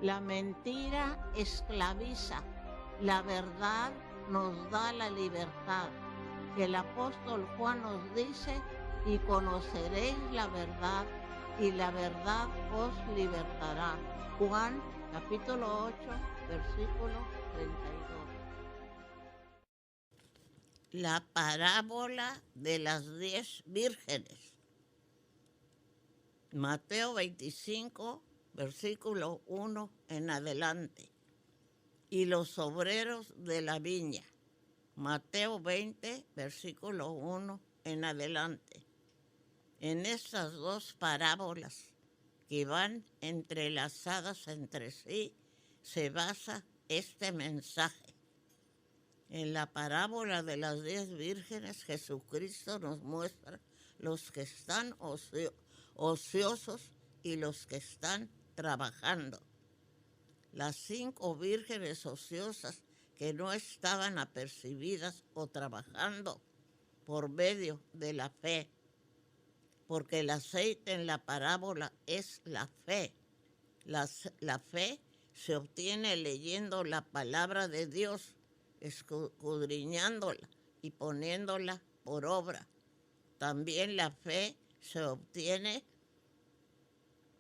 La mentira esclaviza, la verdad nos da la libertad. El apóstol Juan nos dice, y conoceréis la verdad, y la verdad os libertará. Juan capítulo 8, versículo 32. La parábola de las 10 vírgenes. Mateo 25, versículo 1 en adelante. Y los obreros de la viña. Mateo 20, versículo 1 en adelante. En estas dos parábolas que van entrelazadas entre sí, se basa este mensaje. En la parábola de las 10 vírgenes, Jesucristo nos muestra los que están ociosos y los que están trabajando. Las 5 vírgenes ociosas que no estaban apercibidas o trabajando por medio de la fe, porque el aceite en la parábola es la fe. La fe se obtiene leyendo la palabra de Dios, escudriñándola y poniéndola por obra. También la fe se obtiene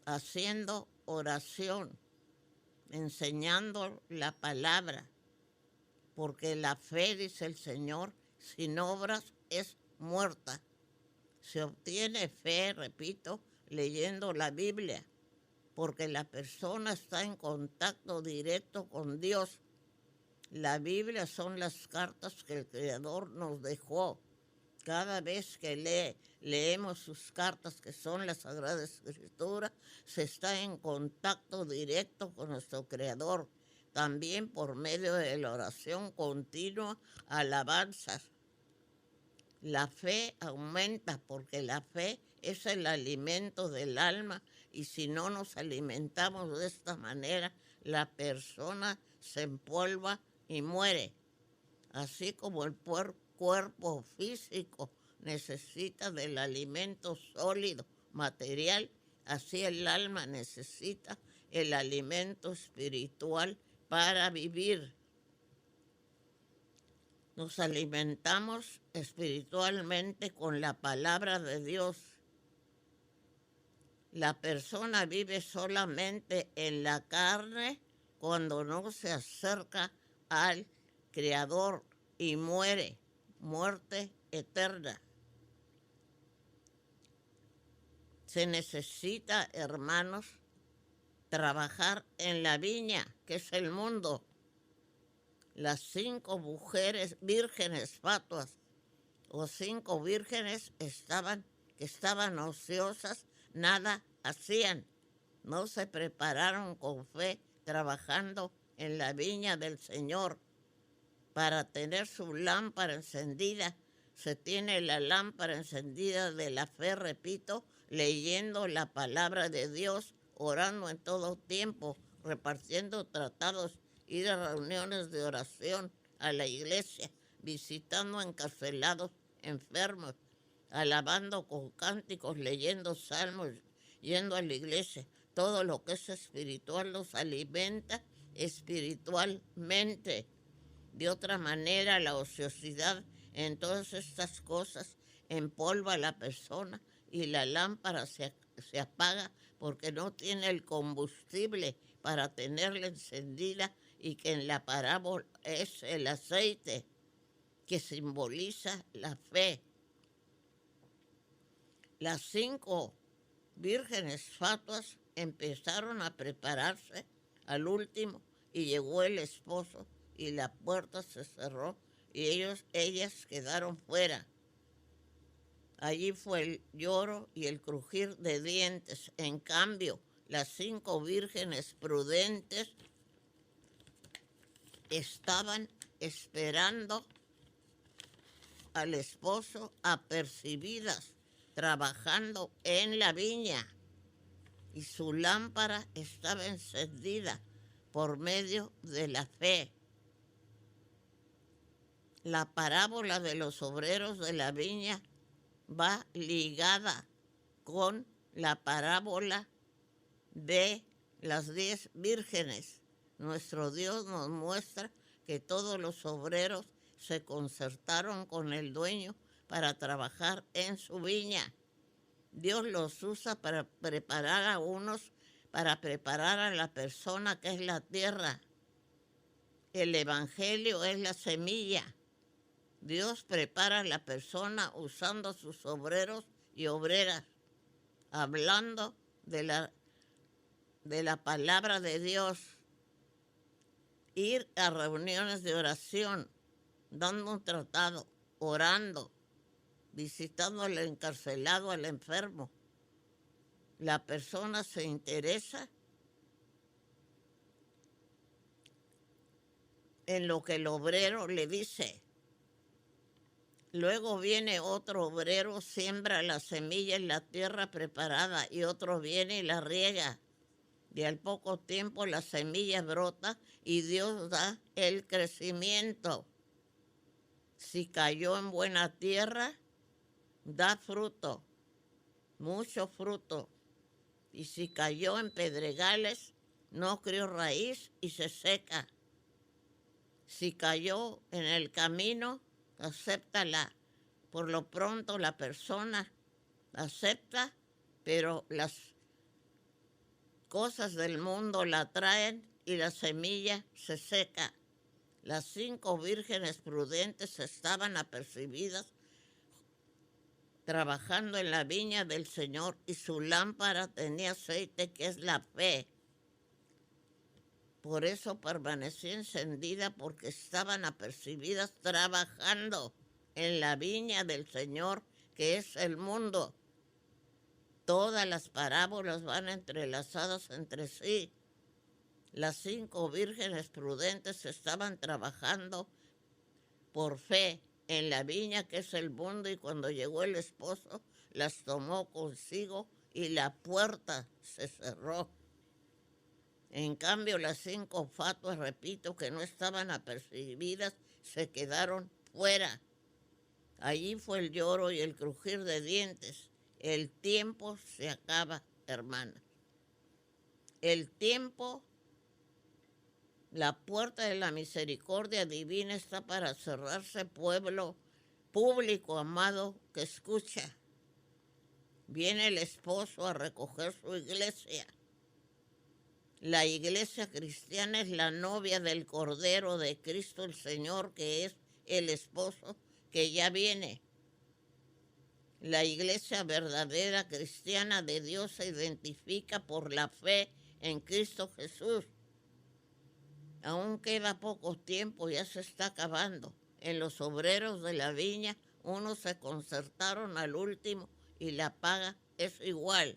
haciendo oración, enseñando la palabra, porque la fe, dice el Señor, sin obras es muerta. Se obtiene fe, repito, leyendo la Biblia, porque la persona está en contacto directo con Dios. La Biblia son las cartas que el Creador nos dejó. Cada vez que leemos sus cartas, que son la Sagrada Escritura, se está en contacto directo con nuestro Creador. También por medio de la oración continua, alabanzas. La fe aumenta porque la fe es el alimento del alma, y si no nos alimentamos de esta manera, la persona se empolva y muere. Así como el cuerpo físico necesita del alimento sólido, material, así el alma necesita el alimento espiritual para vivir. Nos alimentamos espiritualmente con la palabra de Dios. La persona vive solamente en la carne cuando no se acerca al Creador y muere, muerte eterna. Se necesita, hermanos, trabajar en la viña, que es el mundo. Las 5 mujeres vírgenes fatuas o 5 vírgenes que estaban ociosas, nada hacían. No se prepararon con fe trabajando en la viña del Señor. Para tener su lámpara encendida, se tiene la lámpara encendida de la fe, repito, leyendo la palabra de Dios, orando en todo tiempo, repartiendo tratados, ir a reuniones de oración a la iglesia, visitando encarcelados, enfermos, alabando con cánticos, leyendo salmos, yendo a la iglesia. Todo lo que es espiritual nos alimenta espiritualmente. De otra manera, la ociosidad en todas estas cosas empolva a la persona y la lámpara se apaga porque no tiene el combustible para tenerla encendida, y que en la parábola es el aceite que simboliza la fe. Las 5 vírgenes fatuas empezaron a prepararse al último, y llegó el esposo y la puerta se cerró y ellas quedaron fuera. Allí fue el lloro y el crujir de dientes. En cambio, las 5 vírgenes prudentes estaban esperando al esposo, apercibidas, trabajando en la viña, y su lámpara estaba encendida por medio de la fe. La parábola de los obreros de la viña va ligada con la parábola de las 10 vírgenes. Nuestro Dios nos muestra que todos los obreros se concertaron con el dueño para trabajar en su viña. Dios los usa para preparar a unos, para preparar a la persona que es la tierra. El evangelio es la semilla. Dios prepara a la persona usando sus obreros y obreras, hablando de la palabra de Dios, ir a reuniones de oración, dando un tratado, orando, visitando al encarcelado, al enfermo. La persona se interesa en lo que el obrero le dice. Luego viene otro obrero, siembra la semilla en la tierra preparada y otro viene y la riega. Y al poco tiempo la semilla brota y Dios da el crecimiento. Si cayó en buena tierra, da fruto, mucho fruto. Y si cayó en pedregales, no crió raíz y se seca. Si cayó en el camino, acéptala. Por lo pronto la persona acepta, pero las cosas del mundo la traen y la semilla se seca. Las 5 vírgenes prudentes estaban apercibidas trabajando en la viña del Señor y su lámpara tenía aceite, que es la fe. Por eso permaneció encendida, porque estaban apercibidas trabajando en la viña del Señor, que es el mundo. Todas las parábolas van entrelazadas entre sí. Las 5 vírgenes prudentes estaban trabajando por fe en la viña, que es el mundo, y cuando llegó el esposo las tomó consigo y la puerta se cerró. En cambio, las 5 fatuas, repito, que no estaban apercibidas, se quedaron fuera. Allí fue el lloro y el crujir de dientes. El tiempo se acaba, hermanas. El tiempo, la puerta de la misericordia divina está para cerrarse, pueblo público amado que escucha. Viene el esposo a recoger su iglesia. La iglesia cristiana es la novia del Cordero de Cristo el Señor, que es el esposo que ya viene. La iglesia verdadera cristiana de Dios se identifica por la fe en Cristo Jesús. Aún queda poco tiempo, ya se está acabando. En los obreros de la viña, unos se concertaron al último y la paga es igual.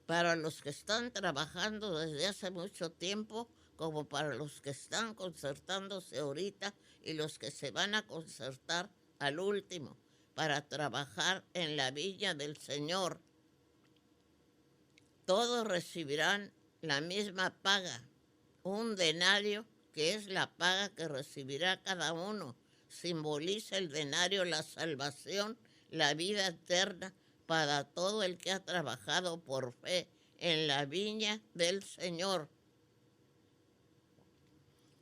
Para los que están trabajando desde hace mucho tiempo, como para los que están concertándose ahorita y los que se van a concertar al último, para trabajar en la viña del Señor. Todos recibirán la misma paga, un denario, que es la paga que recibirá cada uno. Simboliza el denario la salvación, la vida eterna para todo el que ha trabajado por fe en la viña del Señor.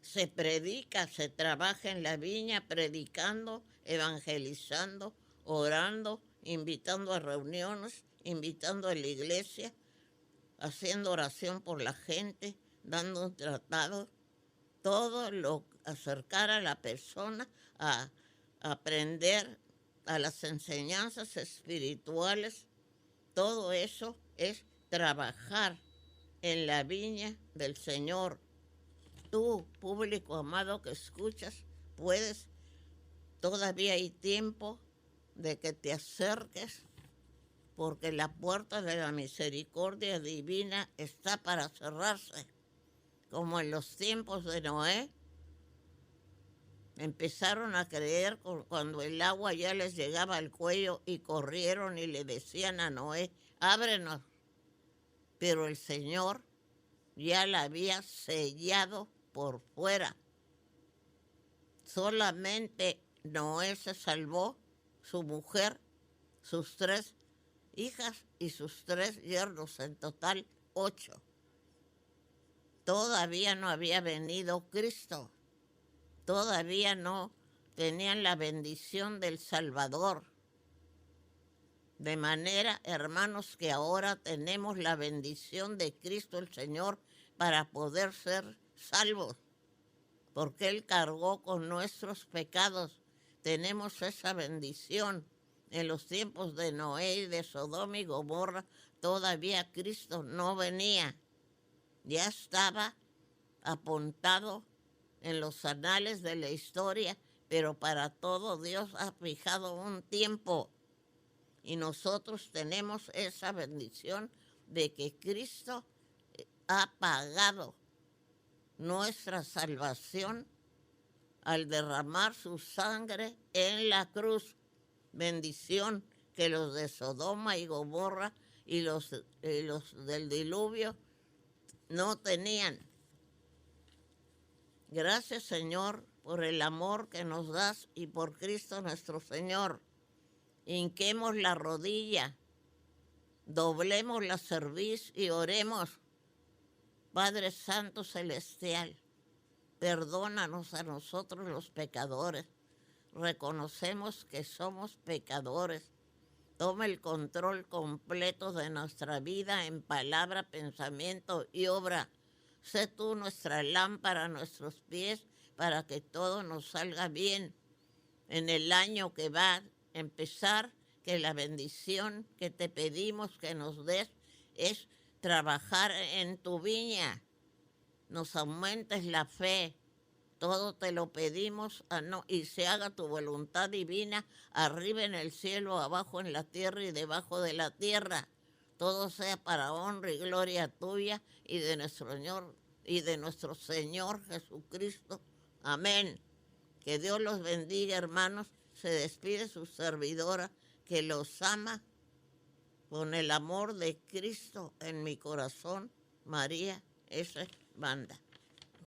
Se predica, se trabaja en la viña predicando, evangelizando, orando, invitando a reuniones, invitando a la iglesia, haciendo oración por la gente, dando un tratado, todo lo acercar a la persona a aprender a las enseñanzas espirituales. Todo eso es trabajar en la viña del Señor. Tú, público amado que escuchas, todavía hay tiempo de que te acerques, porque la puerta de la misericordia divina está para cerrarse. Como en los tiempos de Noé, empezaron a creer cuando el agua ya les llegaba al cuello y corrieron y le decían a Noé, ábrenos. Pero el Señor ya la había sellado por fuera. Solamente Noé se salvó, su mujer, sus 3 hijas y sus 3 yernos, en total 8. todavía no había venido Cristo, todavía no tenían la bendición del Salvador. De manera, hermanos, que ahora tenemos la bendición de Cristo el Señor para poder ser salvos, porque Él cargó con nuestros pecados. Tenemos esa bendición. En los tiempos de Noé y de Sodoma y Gomorra, todavía Cristo no venía. Ya estaba apuntado en los anales de la historia, pero para todo Dios ha fijado un tiempo. Y nosotros tenemos esa bendición de que Cristo ha pagado nuestra salvación al derramar su sangre en la cruz. Bendición que los de Sodoma y Gomorra y los del diluvio no tenían. Gracias, Señor, por el amor que nos das y por Cristo nuestro Señor. Hinquemos la rodilla, doblemos la cerviz y oremos. Padre Santo Celestial, perdónanos a nosotros los pecadores. Reconocemos que somos pecadores. Toma el control completo de nuestra vida en palabra, pensamiento y obra. Sé tú nuestra lámpara a nuestros pies para que todo nos salga bien. En el año que va a empezar, que la bendición que te pedimos que nos des es trabajar en tu viña. Nos aumentes la fe. Todo te lo pedimos y se haga tu voluntad divina, arriba en el cielo, abajo en la tierra y debajo de la tierra. Todo sea para honra y gloria tuya y de nuestro Señor Jesucristo. Amén. Que Dios los bendiga, hermanos. Se despide su servidora, que los ama con el amor de Cristo en mi corazón, María S. Banda.